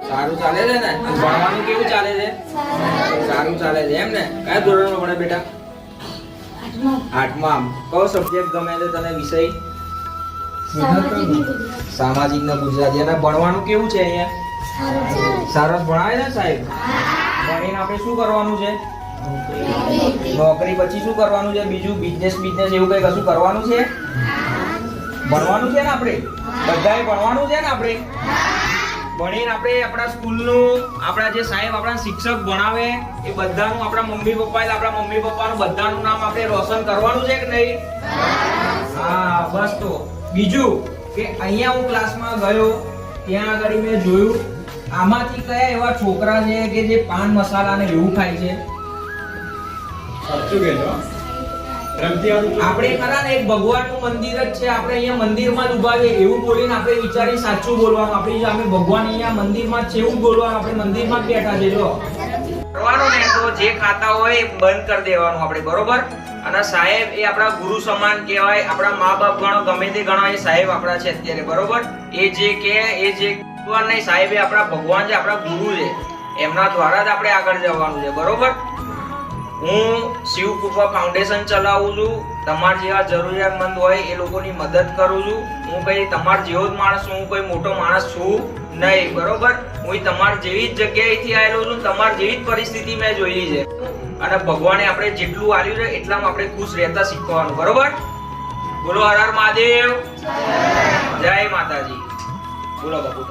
સારું ચાલે છે ને? ભણવાનું કેવું ચાલે છે? સારું ચાલે છે એમ ને? કયા ધોરણમાં ભણે બેટા? 8માં. કયો સબ્જેક્ટ ગમે છે તને વિષય? સામાજિક ને ગુજરાતી. અને ભણવાનું કેવું છે અહીંયા? સરસ ભણાવે છે સાહેબ? ભણીને આપણે શું કરવાનું છે? નોકરી પછી શું કરવાનું છે? બીજું બિઝનેસ એવું કઈ કશું કરવાનું છે? ભણવાનું છે ને આપણે? બધાએ ભણવાનું છે ને આપણે? ભણીને આપણે આપણા સ્કૂલનું, આપણા જે સાહેબ આપણા શિક્ષક ભણાવે એ બધાનું, આપણા મમ્મી પપ્પાનું બધાનું નામ આપણે રોશન કરવાનું છે કે નહીં? હા, બસ. તો બીજું કે અહીંયા હું ક્લાસમાં ગયો, ત્યાં આગળ મેં જોયું આમાંથી કયા એવા છોકરા છે કે જે પાન મસાલા ને એવું ખાય છે? સાચું કહેજો. આપણે ખરા ને એક ભગવાનનું મંદિર જ છે, આપણે અહીંયા મંદિરમાં જ ઊભા છે એવું બોલીને આપણે વિચારી સાચું બોલવાનું. આપણી સામે ભગવાન અહીંયા મંદિરમાં જ છે એવું બોલવાનું. આપણે મંદિરમાં જ બેઠા છે. જો કરવાનું ને તો જે ખાતા હોય એ બંધ કરી દેવાનું આપણે, બરોબર? અને સાહેબ એ આપણા ગુરુ સમાન કહેવાય. આપણા મા બાપ ગણો, ગમે તે ગણો, એ સાહેબ આપણા છે અત્યારે, બરોબર? એ જે ભગવાન નહીં, સાહેબ એ આપણા ભગવાન છે, આપણા ગુરુ છે. એમના દ્વારા જ આપણે આગળ જવાનું છે, બરોબર? હું શિવ કૃપા ફાઉન્ડેશન ચલાવું છું. તમારા જેવા જરૂરિયાતમંદ હોય એ લોકોની મદદ કરું છું. હું કઈ તમારા જેવો જ માણસ છું, હું કોઈ મોટો માણસ છું નહીં, બરોબર? હું તમારા જેવી જ જગ્યાએથી આવેલો છું, તમારી જેવી જ પરિસ્થિતિ મેં જોયેલી છે. અને ભગવાને આપણે જેટલું આપ્યું છે એટલામાં આપણે ખુશ રહેતા શીખવાનું, બરોબર? બોલો હર હર મહાદેવ, જય માતાજી. બોલો બાપુ.